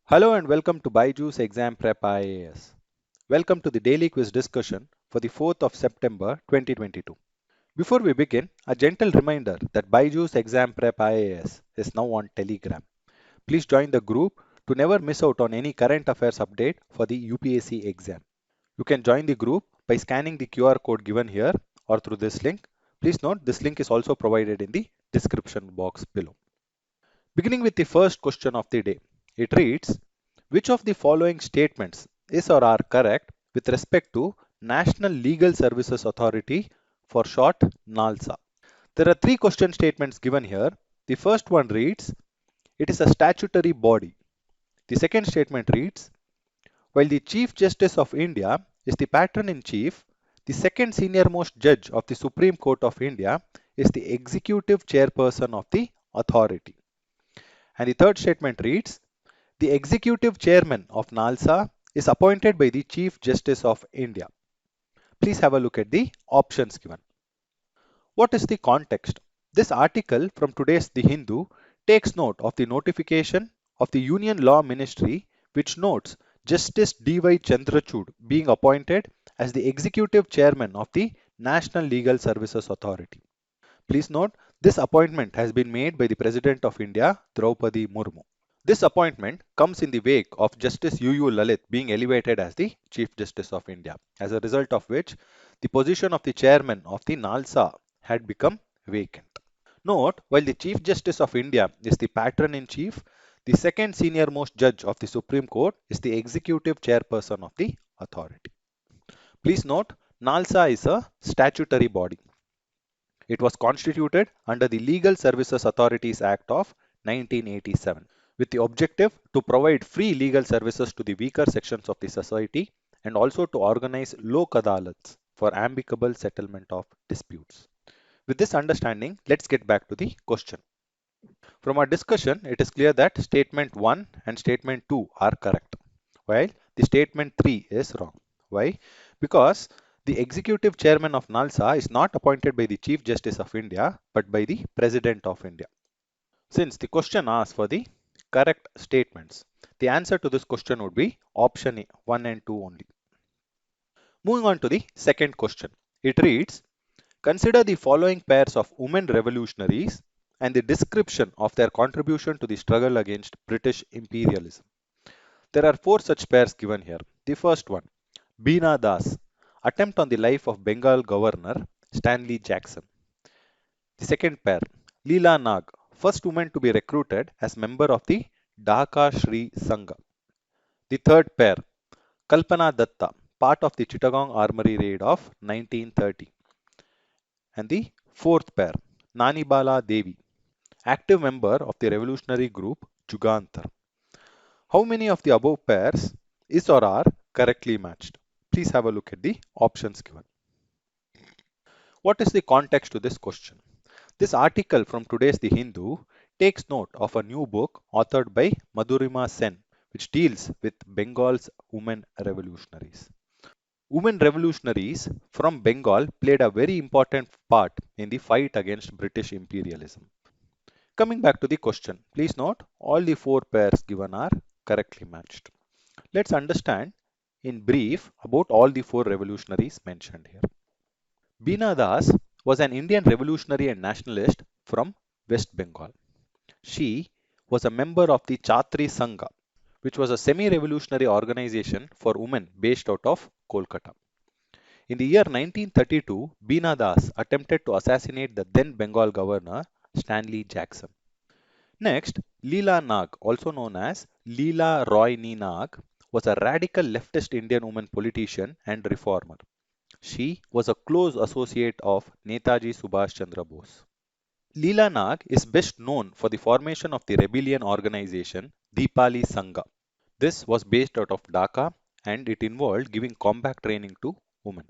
Hello and welcome to BYJU'S Exam Prep IAS. Welcome to the daily quiz discussion for the 4th of September 2022. Before we begin, a gentle reminder that BYJU'S Exam Prep IAS is now on Telegram. Please join the group to never miss out on any current affairs update for the UPSC exam. You can join the group by scanning the QR code given here or through this link. Please note this link is also provided in the description box below. Beginning with the first question of the day, it reads, which of the following statements is or are correct with respect to National Legal Services Authority, for short NALSA? There are three question statements given here. The first one reads, it is a statutory body. The second statement reads, while the Chief Justice of India is the patron-in-chief, the second senior-most judge of the Supreme Court of India is the executive chairperson of the authority. And the third statement reads, the executive chairman of NALSA is appointed by the Chief Justice of India. Please have a look at the options given. What is the context? This article from today's The Hindu takes note of the notification of the Union Law Ministry, which notes Justice D.Y. Chandrachud being appointed as the executive chairman of the National Legal Services Authority. Please note, this appointment has been made by the President of India, Draupadi Murmu. This appointment comes in the wake of Justice U.U. Lalit being elevated as the Chief Justice of India, as a result of which the position of the chairman of the NALSA had become vacant. Note, while the Chief Justice of India is the patron-in-chief, the second senior-most judge of the Supreme Court is the executive chairperson of the authority. Please note, NALSA is a statutory body. It was constituted under the Legal Services Authorities Act of 1987 with the objective to provide free legal services to the weaker sections of the society and also to organize lok adalats for amicable settlement of disputes. With this understanding, let's get back to the question. From our discussion, it is clear that statement 1 and statement 2 are correct, while the statement 3 is wrong. Why? Because the executive chairman of NALSA is not appointed by the Chief Justice of India, but by the President of India. Since the question asks for the correct statements, the answer to this question would be option A, 1 and 2 only. Moving on to the second question. It reads, consider the following pairs of women revolutionaries and the description of their contribution to the struggle against British imperialism. There are four such pairs given here. The first one, Beena Das, attempt on the life of Bengal Governor Stanley Jackson. The second pair, Leela Nag, first woman to be recruited as member of the Dhaka Shri Sangha. The third pair, Kalpana Datta, part of the Chittagong Armory raid of 1930. And the fourth pair, Nanibala Devi, active member of the revolutionary group Jugantar. How many of the above pairs is or are correctly matched? Please have a look at the options given. What is the context to this question? This article from today's The Hindu takes note of a new book authored by Madhurima Sen, which deals with Bengal's women revolutionaries. Women revolutionaries from Bengal played a very important part in the fight against British imperialism. Coming back to the question, please note all the four pairs given are correctly matched. Let's understand in brief about all the four revolutionaries mentioned here. Beena Das was an Indian revolutionary and nationalist from West Bengal. She was a member of the Chatri Sangha, which was a semi-revolutionary organization for women based out of Kolkata. In the year 1932, Beena Das attempted to assassinate the then Bengal governor Stanley Jackson. Next, Leela Nag, also known as Leela Roy Nag, was a radical leftist Indian woman politician and reformer. She was a close associate of Netaji Subhash Chandra Bose. Leela Nag is best known for the formation of the rebellion organization Deepali Sangha. This was based out of Dhaka and it involved giving combat training to women.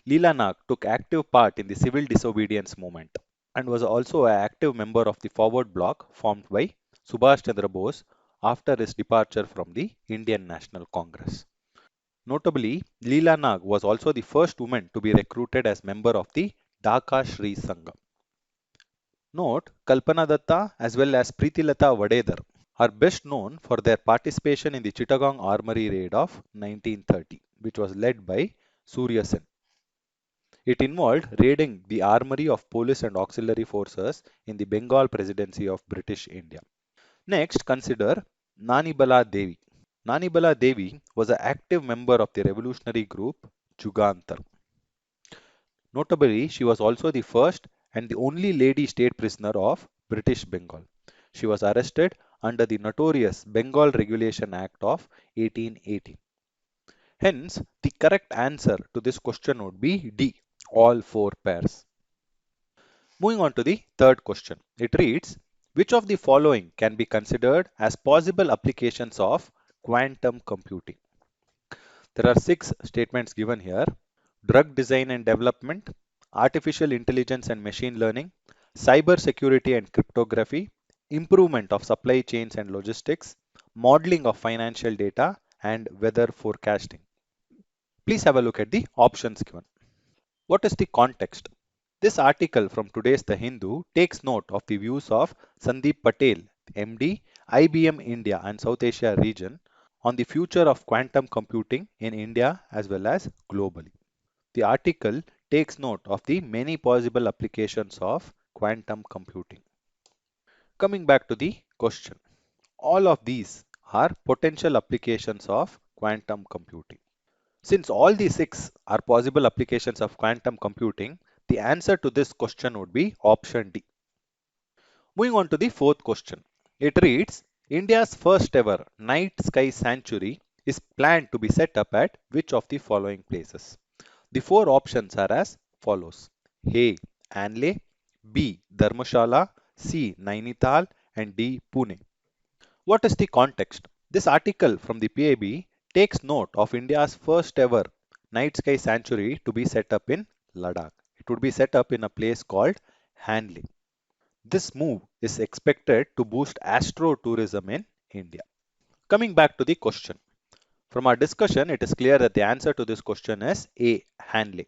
Leela Nag took active part in the civil disobedience movement and was also an active member of the Forward Bloc formed by Subhash Chandra Bose after his departure from the Indian National Congress. Notably, Leela Nag was also the first woman to be recruited as member of the Dhaka Shri Sangha. Note, Kalpana Datta as well as Preetilata Vadedar are best known for their participation in the Chittagong Armory raid of 1930, which was led by Surya Sen. It involved raiding the armory of police and auxiliary forces in the Bengal Presidency of British India. Next, consider Nani Bala Devi. Nani Bala Devi was an active member of the revolutionary group Jugantar. Notably, she was also the first and the only lady state prisoner of British Bengal. She was arrested under the notorious Bengal Regulation Act of 1880. Hence, the correct answer to this question would be D, all four pairs. Moving on to the third question. It reads, which of the following can be considered as possible applications of quantum computing? There are six statements given here. Drug design and development, artificial intelligence and machine learning, cyber security and cryptography, improvement of supply chains and logistics, modeling of financial data, and weather forecasting. Please have a look at the options given. What is the context? This article from today's The Hindu takes note of the views of Sandeep Patel, MD, IBM India and South Asia region on the future of quantum computing in India as well as globally. The article takes note of the many possible applications of quantum computing. Coming back to the question, all of these are potential applications of quantum computing. Since all the six are possible applications of quantum computing, the answer to this question would be option D. Moving on to the fourth question. It reads, India's first ever night sky sanctuary is planned to be set up at which of the following places? The four options are as follows. A. Anle, B. Dharmashala, C. Nainital and D. Pune. What is the context? This article from the PIB takes note of India's first ever night sky sanctuary to be set up in Ladakh. It would be set up in a place called Hanle. This move is expected to boost astro-tourism in India. Coming back to the question. From our discussion, it is clear that the answer to this question is A. Hanle.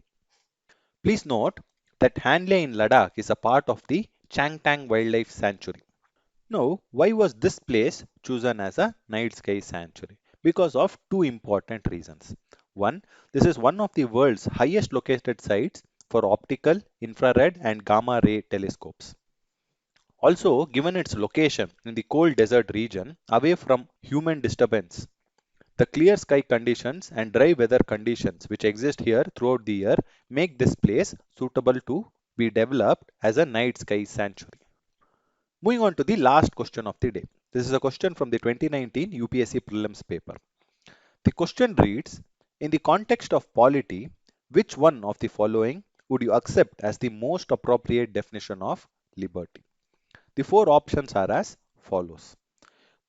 Please note that Hanle in Ladakh is a part of the Changtang Wildlife Sanctuary. Now, why was this place chosen as a night sky sanctuary? Because of two important reasons. One, this is one of the world's highest located sites for optical, infrared and gamma ray telescopes. Also, given its location in the cold desert region away from human disturbance, the clear sky conditions and dry weather conditions which exist here throughout the year make this place suitable to be developed as a night sky sanctuary. Moving on to the last question of the day. This is a question from the 2019 UPSC Prelims paper. The question reads, in the context of polity, which one of the following would you accept as the most appropriate definition of liberty? The four options are as follows.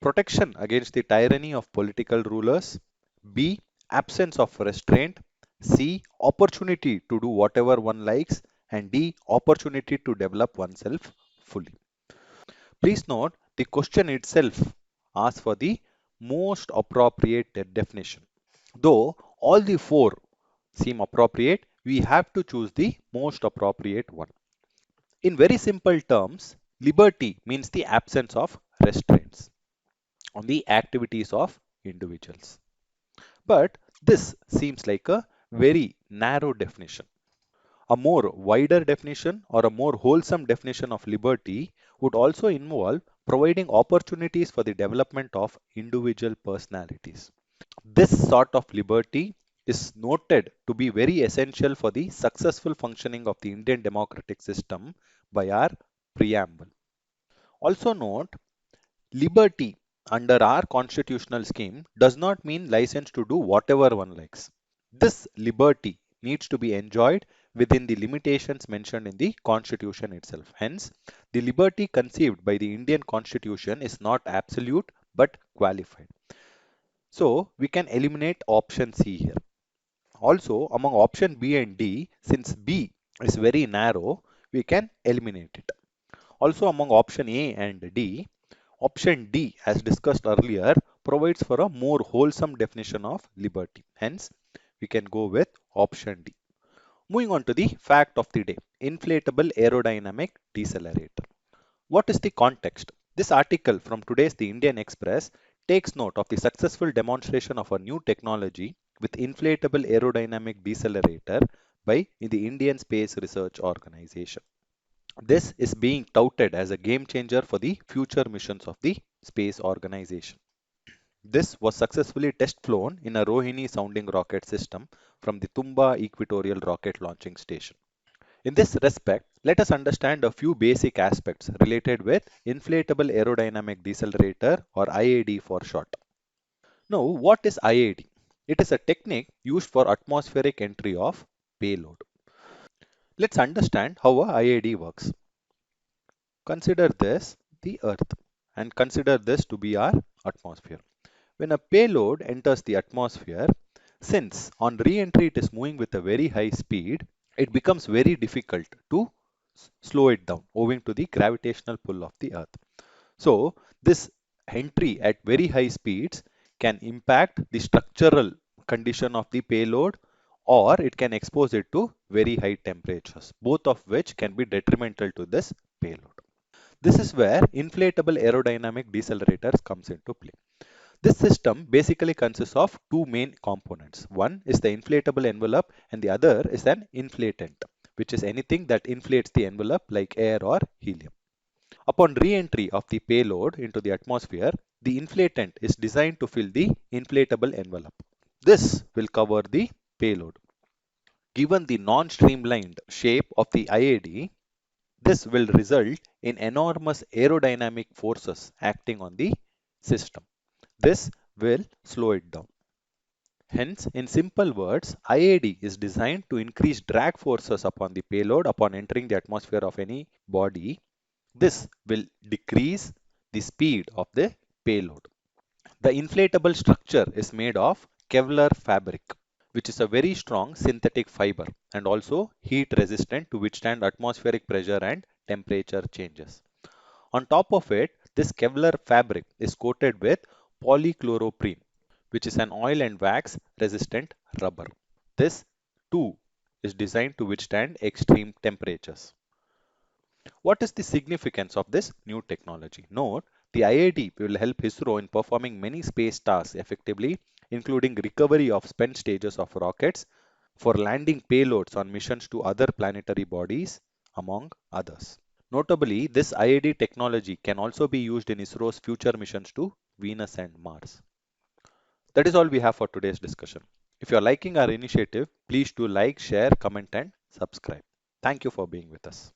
Protection against the tyranny of political rulers. B. Absence of restraint. C. Opportunity to do whatever one likes. And D. Opportunity to develop oneself fully. Please note the question itself asks for the most appropriate definition. Though all the four seem appropriate, we have to choose the most appropriate one. In very simple terms, liberty means the absence of restraints on the activities of individuals. But this seems like a very narrow definition. A more wider definition or a more wholesome definition of liberty would also involve providing opportunities for the development of individual personalities. This sort of liberty is noted to be very essential for the successful functioning of the Indian democratic system by our preamble. Also note, liberty under our constitutional scheme does not mean license to do whatever one likes. This liberty needs to be enjoyed within the limitations mentioned in the constitution itself. Hence, the liberty conceived by the Indian constitution is not absolute but qualified. So, we can eliminate option C here. Also, among option B and D, since B is very narrow, we can eliminate it. Also, among option A and D, option D, as discussed earlier, provides for a more wholesome definition of liberty. Hence, we can go with option D. Moving on to the fact of the day, inflatable aerodynamic decelerator. What is the context? This article from today's The Indian Express takes note of the successful demonstration of a new technology with inflatable aerodynamic decelerator by the Indian Space Research Organization. This is being touted as a game changer for the future missions of the space organization. This was successfully test flown in a Rohini sounding rocket system from the Tumba Equatorial Rocket Launching Station. In this respect, let us understand a few basic aspects related with Inflatable Aerodynamic Decelerator or IAD for short. Now, what is IAD? It is a technique used for atmospheric entry of payload. Let's understand how a IAD works. Consider this the Earth and consider this to be our atmosphere. When a payload enters the atmosphere, since on re-entry it is moving with a very high speed, it becomes very difficult to slow it down owing to the gravitational pull of the Earth. So this entry at very high speeds can impact the structural condition of the payload, or it can expose it to very high temperatures, both of which can be detrimental to this payload. This is where inflatable aerodynamic decelerators comes into play. This system basically consists of two main components. One is the inflatable envelope and the other is an inflatant, which is anything that inflates the envelope like air or helium. Upon re-entry of the payload into the atmosphere, the inflatant is designed to fill the inflatable envelope. This will cover the payload. Given the non-streamlined shape of the IAD, this will result in enormous aerodynamic forces acting on the system. This will slow it down. Hence, in simple words, IAD is designed to increase drag forces upon the payload upon entering the atmosphere of any body. This will decrease the speed of the payload. The inflatable structure is made of Kevlar fabric, which is a very strong synthetic fiber and also heat resistant to withstand atmospheric pressure and temperature changes. On top of it, this Kevlar fabric is coated with polychloroprene, which is an oil and wax resistant rubber. This too is designed to withstand extreme temperatures. What is the significance of this new technology? Note, the IAD will help ISRO in performing many space tasks effectively, including recovery of spent stages of rockets for landing payloads on missions to other planetary bodies, among others. Notably, this IAD technology can also be used in ISRO's future missions to Venus and Mars. That is all we have for today's discussion. If you are liking our initiative, please do like, share, comment, and subscribe. Thank you for being with us.